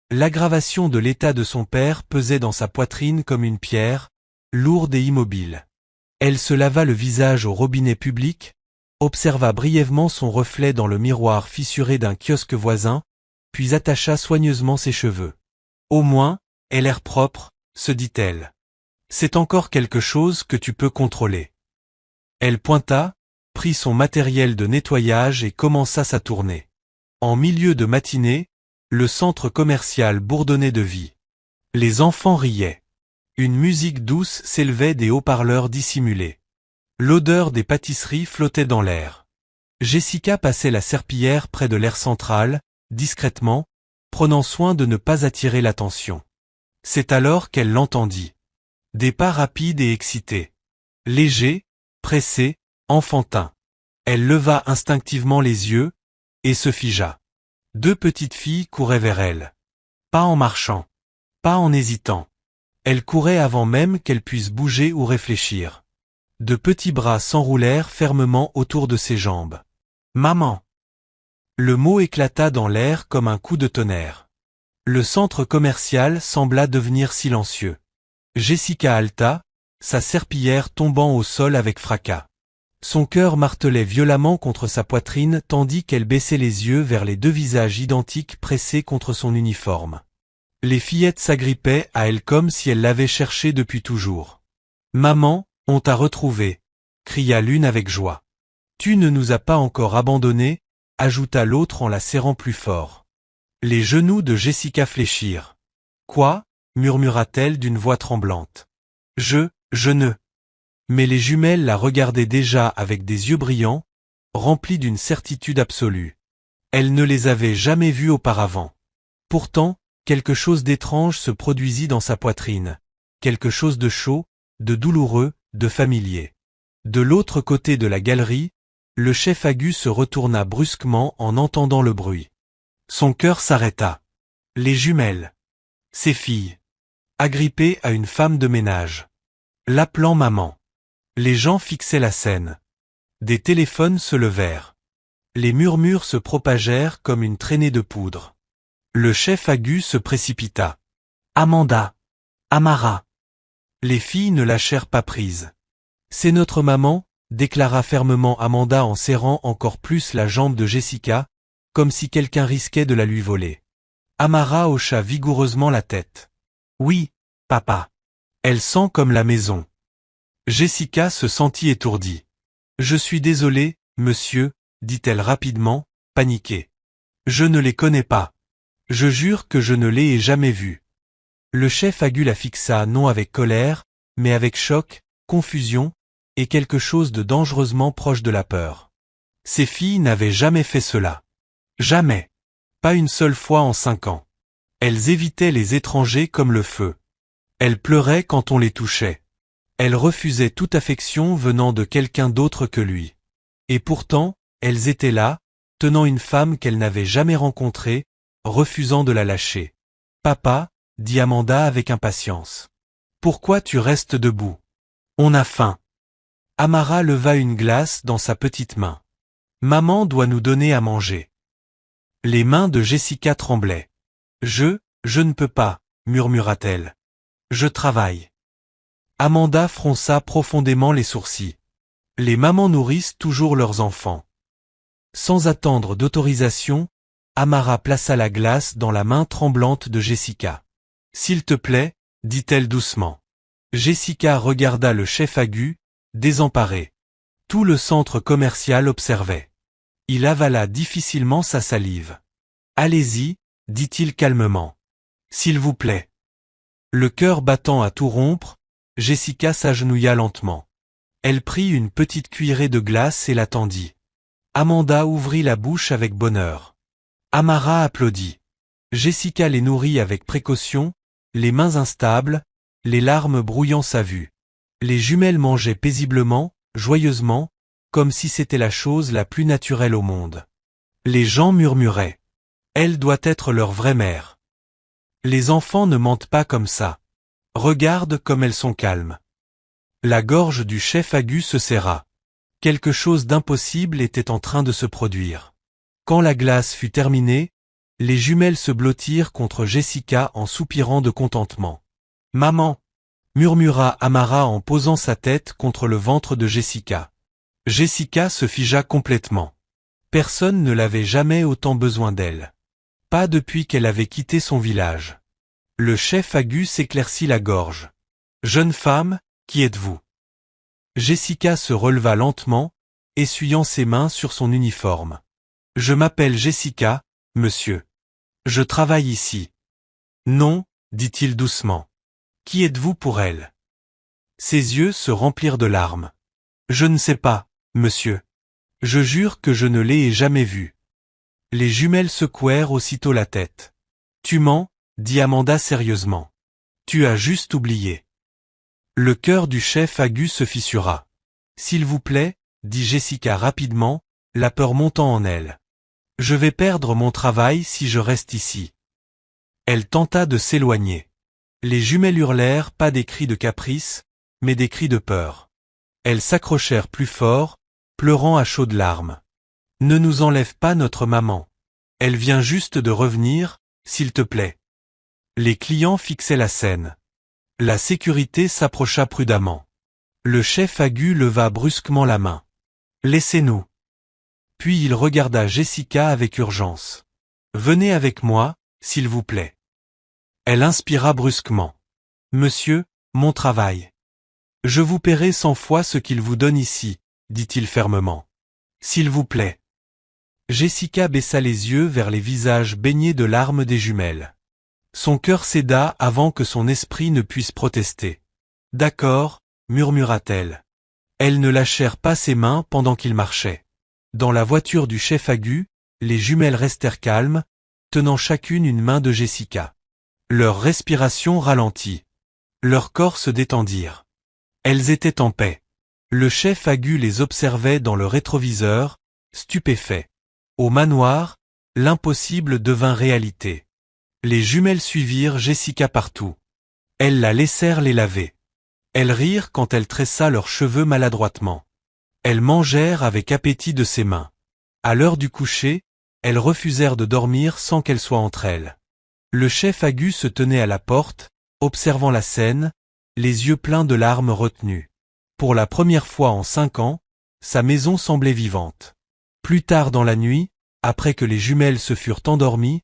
Speaker 1: L'aggravation de l'état de son père pesait dans sa poitrine comme une pierre, lourde et immobile. Elle se lava le visage au robinet public, observa brièvement son reflet dans le miroir fissuré d'un kiosque voisin, puis attacha soigneusement ses cheveux. Au moins, elle a l'air propre, se dit-elle. C'est encore quelque chose que tu peux contrôler. Elle pointa, prit son matériel de nettoyage et commença sa tournée. En milieu de matinée, le centre commercial bourdonnait de vie. Les enfants riaient. Une musique douce s'élevait des haut-parleurs dissimulés. L'odeur des pâtisseries flottait dans l'air. Jessica passait la serpillière près de l'air central, discrètement, prenant soin de ne pas attirer l'attention. C'est alors qu'elle l'entendit. Des pas rapides et excités. Légers, pressés, enfantins. Elle leva instinctivement les yeux, et se figea. 2 petites filles couraient vers elle. Pas en marchant. Pas en hésitant. Elle courait avant même qu'elle puisse bouger ou réfléchir. De petits bras s'enroulèrent fermement autour de ses jambes. « Maman !» Le mot éclata dans l'air comme un coup de tonnerre. Le centre commercial sembla devenir silencieux. Jessica halta, sa serpillière tombant au sol avec fracas. Son cœur martelait violemment contre sa poitrine tandis qu'elle baissait les yeux vers les 2 visages identiques pressés contre son uniforme. Les fillettes s'agrippaient à elle comme si elles l'avaient cherchée depuis toujours. « Maman, on t'a retrouvée !» cria l'une avec joie. « Tu ne nous as pas encore abandonnés » ajouta l'autre en la serrant plus fort. Les genoux de Jessica fléchirent. « Quoi ?» murmura-t-elle d'une voix tremblante. « Je ne… » Mais les jumelles la regardaient déjà avec des yeux brillants, remplis d'une certitude absolue. Elle ne les avait jamais vus auparavant. Pourtant, quelque chose d'étrange se produisit dans sa poitrine, quelque chose de chaud, de douloureux, de familier. De l'autre côté de la galerie, le chef Agu se retourna brusquement en entendant le bruit. Son cœur s'arrêta. Les jumelles. Ses filles. Agrippées à une femme de ménage. L'appelant maman. Les gens fixaient la scène. Des téléphones se levèrent. Les murmures se propagèrent comme une traînée de poudre. Le chef Agu se précipita. « Amanda! Amara !» Les filles ne lâchèrent pas prise. « C'est notre maman », déclara fermement Amanda en serrant encore plus la jambe de Jessica, comme si quelqu'un risquait de la lui voler. Amara hocha vigoureusement la tête. « Oui, papa. Elle sent comme la maison. » Jessica se sentit étourdie. « Je suis désolée, monsieur, » dit-elle rapidement, paniquée. « Je ne les connais pas. Je jure que je ne les ai jamais vus. » Le chef Agu la fixa non avec colère, mais avec choc, confusion, et quelque chose de dangereusement proche de la peur. Ces filles n'avaient jamais fait cela. Jamais. Pas une seule fois en 5 ans. Elles évitaient les étrangers comme le feu. Elles pleuraient quand on les touchait. Elles refusaient toute affection venant de quelqu'un d'autre que lui. Et pourtant, elles étaient là, tenant une femme qu'elles n'avaient jamais rencontrée, refusant de la lâcher. « Papa » dit Amanda avec impatience. « Pourquoi tu restes debout ? On a faim. » Amara leva une glace dans sa petite main. « Maman doit nous donner à manger. » Les mains de Jessica tremblaient. « Je ne peux pas, » murmura-t-elle. « Je travaille. » Amanda fronça profondément les sourcils. Les mamans nourrissent toujours leurs enfants. Sans attendre d'autorisation, Amara plaça la glace dans la main tremblante de Jessica. « S'il te plaît, » dit-elle doucement. Jessica regarda le chef Agu, désemparé. Tout le centre commercial observait. Il avala difficilement sa salive. « Allez-y, » dit-il calmement. « S'il vous plaît. » Le cœur battant à tout rompre, Jessica s'agenouilla lentement. Elle prit une petite cuillerée de glace et la tendit. Amanda ouvrit la bouche avec bonheur. Amara applaudit. Jessica les nourrit avec précaution, les mains instables, les larmes brouillant sa vue. Les jumelles mangeaient paisiblement, joyeusement, comme si c'était la chose la plus naturelle au monde. Les gens murmuraient. Elle doit être leur vraie mère. Les enfants ne mentent pas comme ça. Regarde comme elles sont calmes. La gorge du chef Agu se serra. Quelque chose d'impossible était en train de se produire. Quand la glace fut terminée, les jumelles se blottirent contre Jessica en soupirant de contentement. « Maman !» murmura Amara en posant sa tête contre le ventre de Jessica. Jessica se figea complètement. Personne ne l'avait jamais autant besoin d'elle. Pas depuis qu'elle avait quitté son village. Le chef Agu s'éclaircit la gorge. « Jeune femme, qui êtes-vous » Jessica se releva lentement, essuyant ses mains sur son uniforme. « Je m'appelle Jessica, monsieur. Je travaille ici. »« Non, » dit-il doucement. « Qui êtes-vous pour elle ?» Ses yeux se remplirent de larmes. « Je ne sais pas, monsieur. Je jure que je ne l'ai jamais vue. » Les jumelles secouèrent aussitôt la tête. « Tu mens, » dit Amanda sérieusement. « Tu as juste oublié. » Le cœur du chef Agu se fissura. « S'il vous plaît, » dit Jessica rapidement, la peur montant en elle. « Je vais perdre mon travail si je reste ici. » Elle tenta de s'éloigner. Les jumelles hurlèrent pas des cris de caprice, mais des cris de peur. Elles s'accrochèrent plus fort, pleurant à chaudes larmes. « Ne nous enlève pas notre maman. Elle vient juste de revenir, s'il te plaît. » Les clients fixaient la scène. La sécurité s'approcha prudemment. Le chef Agu leva brusquement la main. « Laissez-nous. » Puis il regarda Jessica avec urgence. « Venez avec moi, s'il vous plaît. » Elle inspira brusquement. « Monsieur, mon travail. »« Je vous paierai 100 fois ce qu'il vous donne ici, » dit-il fermement. « S'il vous plaît. » Jessica baissa les yeux vers les visages baignés de larmes des jumelles. Son cœur céda avant que son esprit ne puisse protester. « D'accord, » murmura-t-elle. Elles ne lâchèrent pas ses mains pendant qu'ils marchaient. Dans la voiture du chef Agu, les jumelles restèrent calmes, tenant chacune une main de Jessica. Leur respiration ralentit. Leurs corps se détendirent. Elles étaient en paix. Le chef Agu les observait dans le rétroviseur, stupéfait. Au manoir, l'impossible devint réalité. Les jumelles suivirent Jessica partout. Elles la laissèrent les laver. Elles rirent quand elle tressa leurs cheveux maladroitement. Elles mangèrent avec appétit de ses mains. À l'heure du coucher, elles refusèrent de dormir sans qu'elle soit entre elles. Le chef Agu se tenait à la porte, observant la scène, les yeux pleins de larmes retenues. Pour la première fois en 5 ans, sa maison semblait vivante. Plus tard dans la nuit, après que les jumelles se furent endormies,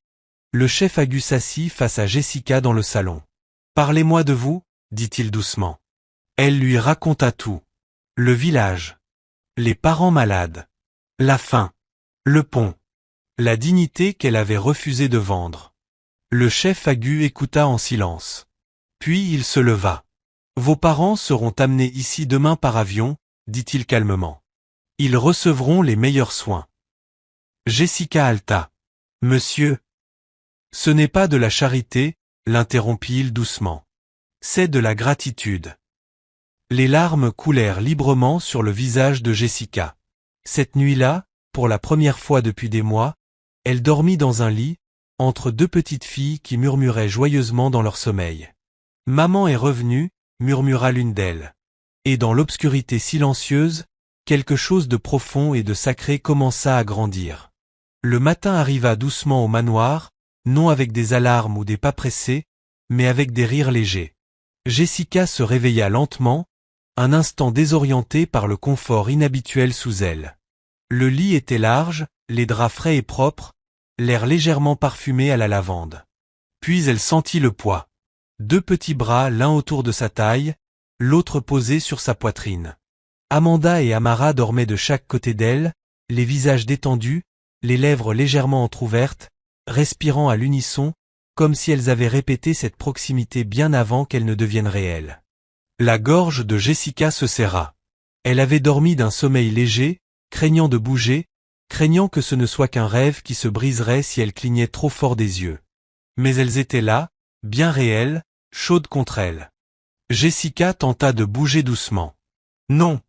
Speaker 1: le chef Agu s'assit face à Jessica dans le salon. « Parlez-moi de vous, » dit-il doucement. Elle lui raconta tout. Le village. Les parents malades. La faim. Le pont. La dignité qu'elle avait refusé de vendre. Le chef Agu écouta en silence. Puis il se leva. « Vos parents seront amenés ici demain par avion, » dit-il calmement. « Ils recevront les meilleurs soins. » Jessica haleta. « Monsieur. » « Ce n'est pas de la charité, » l'interrompit-il doucement. « C'est de la gratitude. » Les larmes coulèrent librement sur le visage de Jessica. Cette nuit-là, pour la première fois depuis des mois, elle dormit dans un lit, entre 2 petites filles qui murmuraient joyeusement dans leur sommeil. « Maman est revenue » murmura l'une d'elles. Et dans l'obscurité silencieuse, quelque chose de profond et de sacré commença à grandir. Le matin arriva doucement au manoir, non avec des alarmes ou des pas pressés, mais avec des rires légers. Jessica se réveilla lentement, un instant désorientée par le confort inhabituel sous elle. Le lit était large, les draps frais et propres, l'air légèrement parfumé à la lavande. Puis elle sentit le poids. 2 petits bras l'un autour de sa taille, l'autre posé sur sa poitrine. Amanda et Amara dormaient de chaque côté d'elle, les visages détendus, les lèvres légèrement entr'ouvertes, respirant à l'unisson, comme si elles avaient répété cette proximité bien avant qu'elle ne devienne réelle. La gorge de Jessica se serra. Elle avait dormi d'un sommeil léger, craignant de bouger, craignant que ce ne soit qu'un rêve qui se briserait si elle clignait trop fort des yeux. Mais elles étaient là, bien réelles, chaudes contre elle. Jessica tenta de bouger doucement. Non,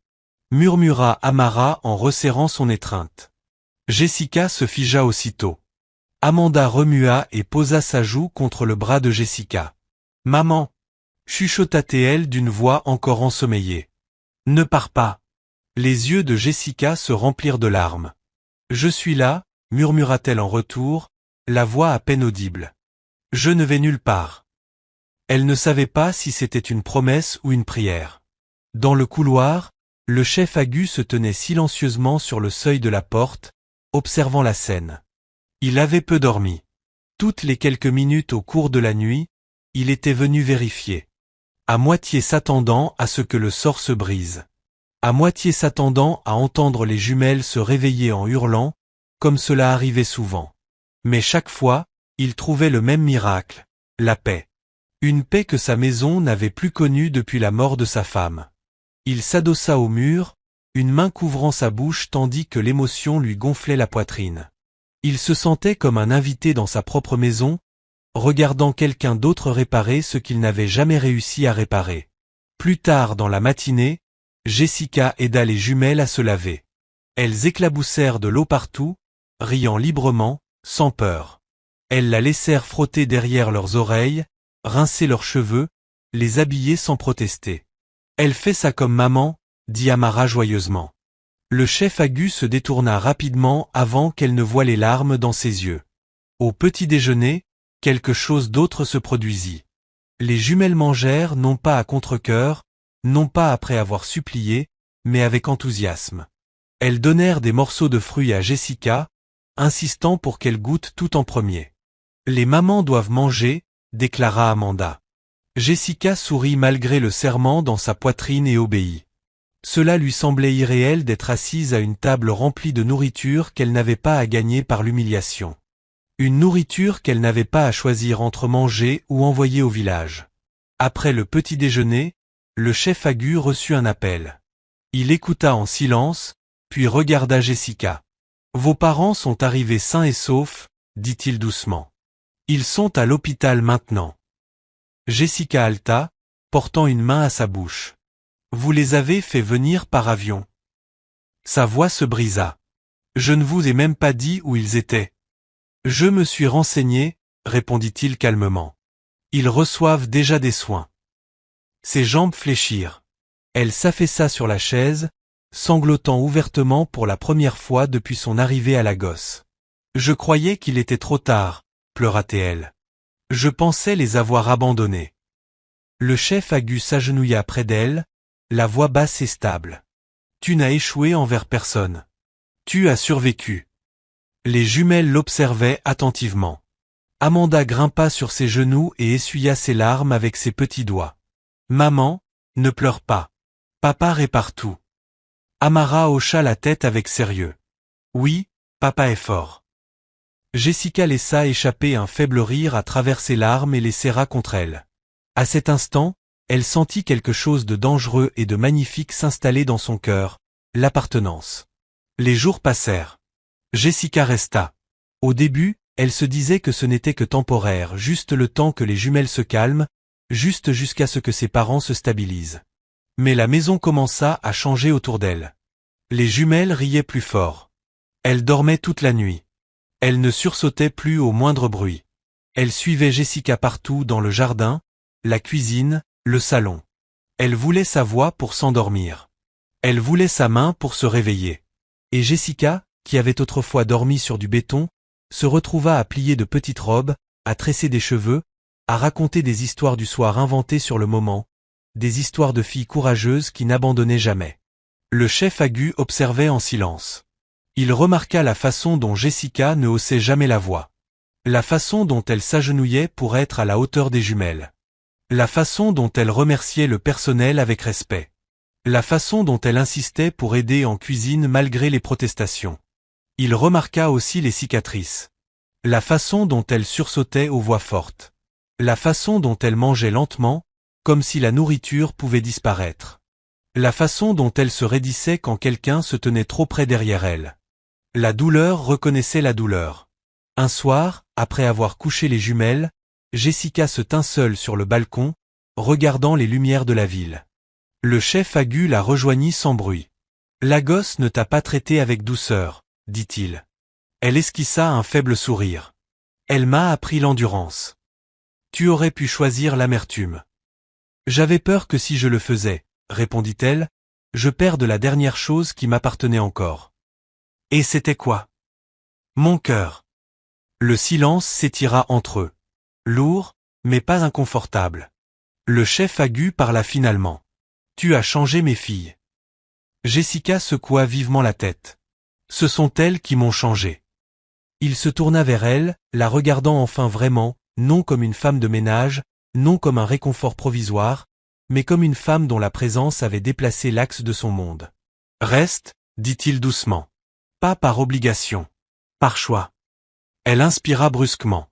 Speaker 1: murmura Amara en resserrant son étreinte. Jessica se figea aussitôt. Amanda remua et posa sa joue contre le bras de Jessica. Maman, chuchota-t-elle d'une voix encore ensommeillée. Ne pars pas. Les yeux de Jessica se remplirent de larmes. Je suis là, murmura-t-elle en retour, la voix à peine audible. Je ne vais nulle part. Elle ne savait pas si c'était une promesse ou une prière. Dans le couloir, le chef Agu se tenait silencieusement sur le seuil de la porte, observant la scène. Il avait peu dormi. Toutes les quelques minutes au cours de la nuit, il était venu vérifier. À moitié s'attendant à ce que le sort se brise. À moitié s'attendant à entendre les jumelles se réveiller en hurlant, comme cela arrivait souvent. Mais chaque fois, il trouvait le même miracle, la paix. Une paix que sa maison n'avait plus connue depuis la mort de sa femme. Il s'adossa au mur, une main couvrant sa bouche tandis que l'émotion lui gonflait la poitrine. Il se sentait comme un invité dans sa propre maison, regardant quelqu'un d'autre réparer ce qu'il n'avait jamais réussi à réparer. Plus tard dans la matinée, Jessica aida les jumelles à se laver. Elles éclaboussèrent de l'eau partout, riant librement, sans peur. Elles la laissèrent frotter derrière leurs oreilles, rincer leurs cheveux, les habiller sans protester. Elle fait ça comme maman, dit Amara joyeusement. Le chef Agu se détourna rapidement avant qu'elle ne voie les larmes dans ses yeux. Au petit déjeuner, quelque chose d'autre se produisit. Les jumelles mangèrent non pas à contre-cœur, non pas après avoir supplié, mais avec enthousiasme. Elles donnèrent des morceaux de fruits à Jessica, insistant pour qu'elle goûte tout en premier. Les mamans doivent manger, déclara Amanda. Jessica sourit malgré le serrement dans sa poitrine et obéit. Cela lui semblait irréel d'être assise à une table remplie de nourriture qu'elle n'avait pas à gagner par l'humiliation. Une nourriture qu'elle n'avait pas à choisir entre manger ou envoyer au village. Après le petit déjeuner, le chef Agu reçut un appel. Il écouta en silence, puis regarda Jessica. « Vos parents sont arrivés sains et saufs, dit-il doucement. Ils sont à l'hôpital maintenant. » Jessica halta, portant une main à sa bouche. « Vous les avez fait venir par avion. » Sa voix se brisa. « Je ne vous ai même pas dit où ils étaient. »« Je me suis renseigné, » répondit-il calmement. « Ils reçoivent déjà des soins. » Ses jambes fléchirent. Elle s'affaissa sur la chaise, sanglotant ouvertement pour la première fois depuis son arrivée à Lagos. « Je croyais qu'il était trop tard, » pleura-t-elle. « Je pensais les avoir abandonnés. » Le chef Agu s'agenouilla près d'elle, la voix basse et stable. « Tu n'as échoué envers personne. Tu as survécu. » Les jumelles l'observaient attentivement. Amanda grimpa sur ses genoux et essuya ses larmes avec ses petits doigts. « Maman, ne pleure pas. Papa répare tout. » Amara hocha la tête avec sérieux. « Oui, papa est fort. » Jessica laissa échapper un faible rire à travers ses larmes et les serra contre elle. À cet instant, elle sentit quelque chose de dangereux et de magnifique s'installer dans son cœur, l'appartenance. Les jours passèrent. Jessica resta. Au début, elle se disait que ce n'était que temporaire, juste le temps que les jumelles se calment, juste jusqu'à ce que ses parents se stabilisent. Mais la maison commença à changer autour d'elle. Les jumelles riaient plus fort. Elles dormaient toute la nuit. Elles ne sursautaient plus au moindre bruit. Elles suivaient Jessica partout dans le jardin, la cuisine, le salon. Elle voulait sa voix pour s'endormir. Elle voulait sa main pour se réveiller. Et Jessica, qui avait autrefois dormi sur du béton, se retrouva à plier de petites robes, à tresser des cheveux, à raconter des histoires du soir inventées sur le moment, des histoires de filles courageuses qui n'abandonnaient jamais. Le chef Agu observait en silence. Il remarqua la façon dont Jessica ne haussait jamais la voix. La façon dont elle s'agenouillait pour être à la hauteur des jumelles. La façon dont elle remerciait le personnel avec respect. La façon dont elle insistait pour aider en cuisine malgré les protestations. Il remarqua aussi les cicatrices. La façon dont elle sursautait aux voix fortes. La façon dont elle mangeait lentement, comme si la nourriture pouvait disparaître. La façon dont elle se raidissait quand quelqu'un se tenait trop près derrière elle. La douleur reconnaissait la douleur. Un soir, après avoir couché les jumelles, Jessica se tint seule sur le balcon, regardant les lumières de la ville. Le chef Agu la rejoignit sans bruit. La gosse ne t'a pas traité avec douceur, dit-il. Elle esquissa un faible sourire. Elle m'a appris l'endurance. Tu aurais pu choisir l'amertume. J'avais peur que si je le faisais, répondit-elle, je perde la dernière chose qui m'appartenait encore. Et c'était quoi? Mon cœur. Le silence s'étira entre eux. Lourd, mais pas inconfortable. Le chef Agu parla finalement. Tu as changé mes filles. Jessica secoua vivement la tête. Ce sont elles qui m'ont changé. Il se tourna vers elle, la regardant enfin vraiment, non comme une femme de ménage, non comme un réconfort provisoire, mais comme une femme dont la présence avait déplacé l'axe de son monde. Reste, dit-il doucement. Pas par obligation. Par choix. Elle inspira brusquement.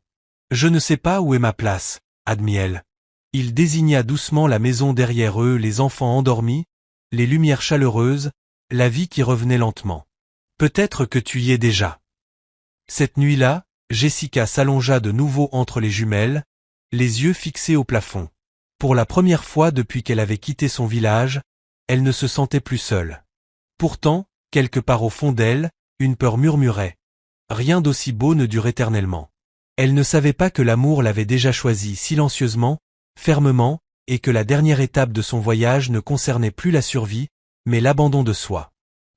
Speaker 1: Je ne sais pas où est ma place, admit-elle. Il désigna doucement la maison derrière eux, les enfants endormis, les lumières chaleureuses, la vie qui revenait lentement. Peut-être que tu y es déjà. Cette nuit-là, Jessica s'allongea de nouveau entre les jumelles, les yeux fixés au plafond. Pour la première fois depuis qu'elle avait quitté son village, elle ne se sentait plus seule. Pourtant, quelque part au fond d'elle, une peur murmurait. Rien d'aussi beau ne dure éternellement. Elle ne savait pas que l'amour l'avait déjà choisie silencieusement, fermement, et que la dernière étape de son voyage ne concernait plus la survie, mais l'abandon de soi.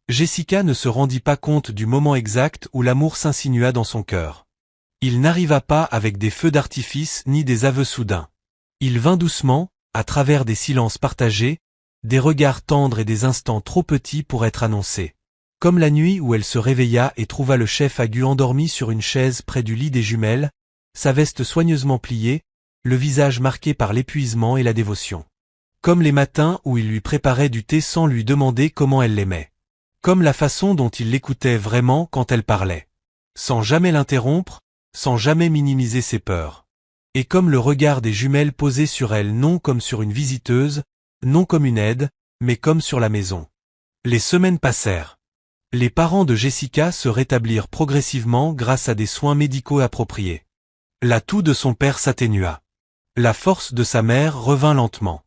Speaker 1: Jessica ne se rendit pas compte du moment exact où l'amour s'insinua dans son cœur. Il n'arriva pas avec des feux d'artifice ni des aveux soudains. Il vint doucement, à travers des silences partagés, des regards tendres et des instants trop petits pour être annoncés. Comme la nuit où elle se réveilla et trouva le chef Agu endormi sur une chaise près du lit des jumelles, sa veste soigneusement pliée, le visage marqué par l'épuisement et la dévotion. Comme les matins où il lui préparait du thé sans lui demander comment elle l'aimait. Comme la façon dont il l'écoutait vraiment quand elle parlait. Sans jamais l'interrompre, sans jamais minimiser ses peurs. Et comme le regard des jumelles posé sur elle non comme sur une visiteuse, non comme une aide, mais comme sur la maison. Les semaines passèrent. Les parents de Jessica se rétablirent progressivement grâce à des soins médicaux appropriés. La toux de son père s'atténua. La force de sa mère revint lentement.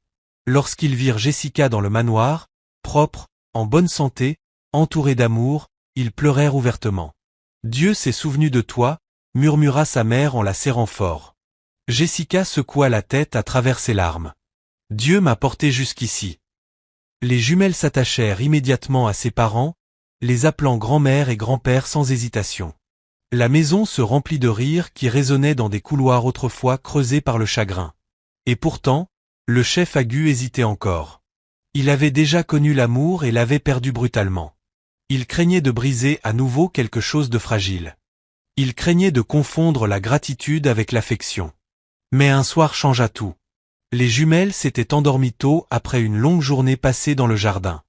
Speaker 1: Lorsqu'ils virent Jessica dans le manoir, propre, en bonne santé, entourée d'amour, ils pleurèrent ouvertement. Dieu s'est souvenu de toi, murmura sa mère en la serrant fort. Jessica secoua la tête à travers ses larmes. Dieu m'a porté jusqu'ici. Les jumelles s'attachèrent immédiatement à ses parents, les appelant grand-mère et grand-père sans hésitation. La maison se remplit de rires qui résonnaient dans des couloirs autrefois creusés par le chagrin. Et pourtant, le chef Agu hésitait encore. Il avait déjà connu l'amour et l'avait perdu brutalement. Il craignait de briser à nouveau quelque chose de fragile. Il craignait de confondre la gratitude avec l'affection. Mais un soir changea tout. Les jumelles s'étaient endormies tôt après une longue journée passée dans le jardin.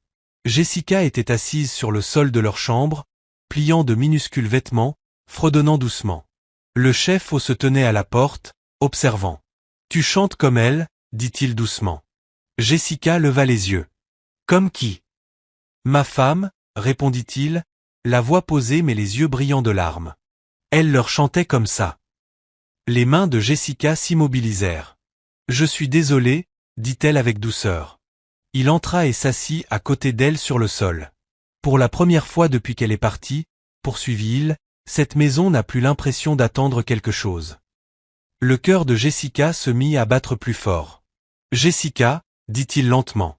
Speaker 1: Jessica était assise sur le sol de leur chambre, pliant de minuscules vêtements, fredonnant doucement. Le chef se tenait à la porte, observant. « Tu chantes comme elle » dit-il doucement. Jessica leva les yeux. « Comme qui ?»« Ma femme » répondit-il, la voix posée mais les yeux brillants de larmes. Elle leur chantait comme ça. Les mains de Jessica s'immobilisèrent. « Je suis désolé » dit-elle avec douceur. Il entra et s'assit à côté d'elle sur le sol. Pour la première fois depuis qu'elle est partie, poursuivit-il, cette maison n'a plus l'impression d'attendre quelque chose. Le cœur de Jessica se mit à battre plus fort. Jessica, dit-il lentement.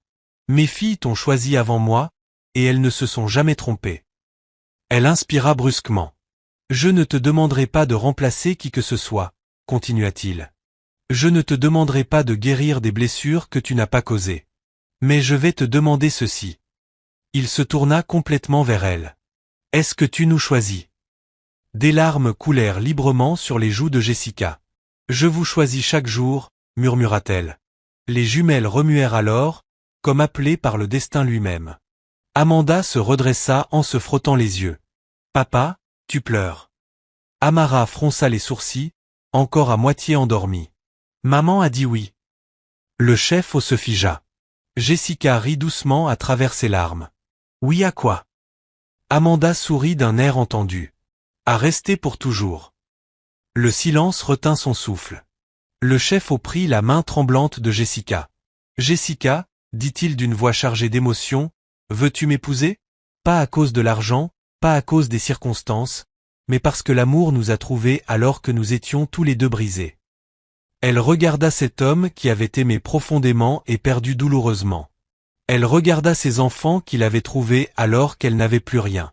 Speaker 1: Mes filles t'ont choisi avant moi, et elles ne se sont jamais trompées. Elle inspira brusquement. Je ne te demanderai pas de remplacer qui que ce soit, continua-t-il. Je ne te demanderai pas de guérir des blessures que tu n'as pas causées. Mais je vais te demander ceci. Il se tourna complètement vers elle. Est-ce que tu nous choisis? Des larmes coulèrent librement sur les joues de Jessica. Je vous choisis chaque jour, murmura-t-elle. Les jumelles remuèrent alors, comme appelées par le destin lui-même. Amanda se redressa en se frottant les yeux. Papa, tu pleures. Amara fronça les sourcils, encore à moitié endormie. Maman a dit oui. Le chef se figea. Jessica rit doucement à travers ses larmes. Oui à quoi? Amanda sourit d'un air entendu. À rester pour toujours. Le silence retint son souffle. Le chef prit la main tremblante de Jessica. « Jessica, dit-il d'une voix chargée d'émotion, veux-tu m'épouser? Pas à cause de l'argent, pas à cause des circonstances, mais parce que l'amour nous a trouvés alors que nous étions tous les deux brisés. » Elle regarda cet homme qui avait aimé profondément et perdu douloureusement. Elle regarda ses enfants qu'il avait trouvés alors qu'elle n'avait plus rien.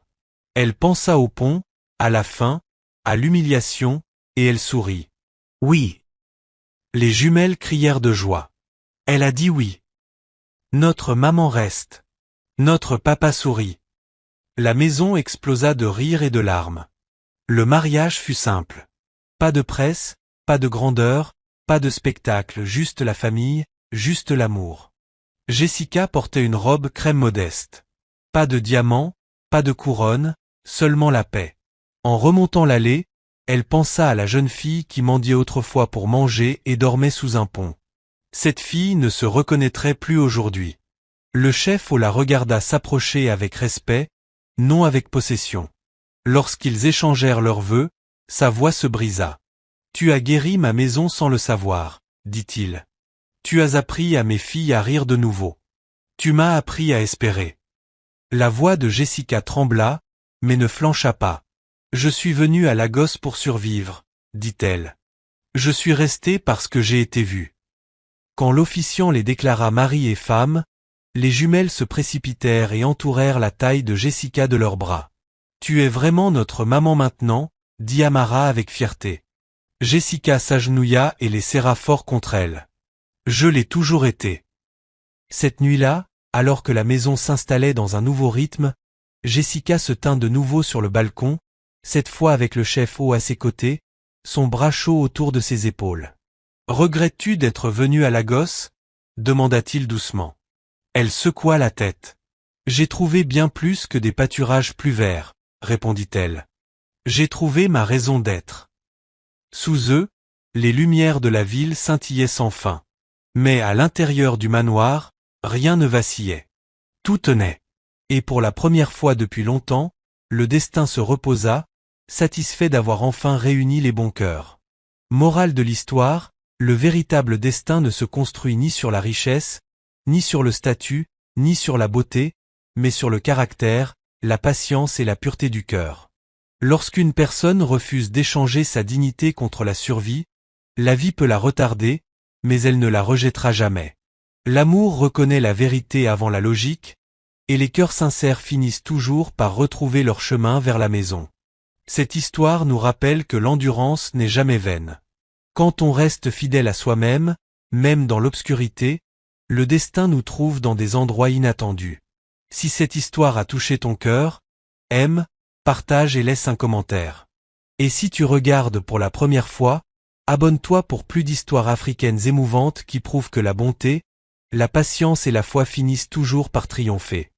Speaker 1: Elle pensa au pont, à la faim, à l'humiliation, et elle sourit. « Oui. » Les jumelles crièrent de joie. Elle a dit oui. Notre maman reste. Notre papa sourit. La maison explosa de rires et de larmes. Le mariage fut simple. Pas de presse, pas de grandeur, pas de spectacle, juste la famille, juste l'amour. Jessica portait une robe crème modeste. Pas de diamants, pas de couronne, seulement la paix. En remontant l'allée, elle pensa à la jeune fille qui mendiait autrefois pour manger et dormait sous un pont. Cette fille ne se reconnaîtrait plus aujourd'hui. Le chef la regarda s'approcher avec respect, non avec possession. Lorsqu'ils échangèrent leurs vœux, sa voix se brisa. « Tu as guéri ma maison sans le savoir, » dit-il. « Tu as appris à mes filles à rire de nouveau. Tu m'as appris à espérer. » La voix de Jessica trembla, mais ne flancha pas. « Je suis venue à Lagos pour survivre, » dit-elle. « Je suis restée parce que j'ai été vue. » Quand l'officiant les déclara mari et femme, les jumelles se précipitèrent et entourèrent la taille de Jessica de leurs bras. « Tu es vraiment notre maman maintenant, » dit Amara avec fierté. Jessica s'agenouilla et les serra fort contre elle. « Je l'ai toujours été. » Cette nuit-là, alors que la maison s'installait dans un nouveau rythme, Jessica se tint de nouveau sur le balcon, cette fois avec le chef à ses côtés, son bras chaud autour de ses épaules. « Regrettes-tu d'être venue à Lagos ? » demanda-t-il doucement. Elle secoua la tête. « J'ai trouvé bien plus que des pâturages plus verts, » répondit-elle. « J'ai trouvé ma raison d'être. » Sous eux, les lumières de la ville scintillaient sans fin. Mais à l'intérieur du manoir, rien ne vacillait. Tout tenait. Et pour la première fois depuis longtemps, le destin se reposa, satisfait d'avoir enfin réuni les bons cœurs. Morale de l'histoire, le véritable destin ne se construit ni sur la richesse, ni sur le statut, ni sur la beauté, mais sur le caractère, la patience et la pureté du cœur. Lorsqu'une personne refuse d'échanger sa dignité contre la survie, la vie peut la retarder, mais elle ne la rejettera jamais. L'amour reconnaît la vérité avant la logique, et les cœurs sincères finissent toujours par retrouver leur chemin vers la maison. Cette histoire nous rappelle que l'endurance n'est jamais vaine. Quand on reste fidèle à soi-même, même dans l'obscurité, le destin nous trouve dans des endroits inattendus. Si cette histoire a touché ton cœur, aime, partage et laisse un commentaire. Et si tu regardes pour la première fois, abonne-toi pour plus d'histoires africaines émouvantes qui prouvent que la bonté, la patience et la foi finissent toujours par triompher.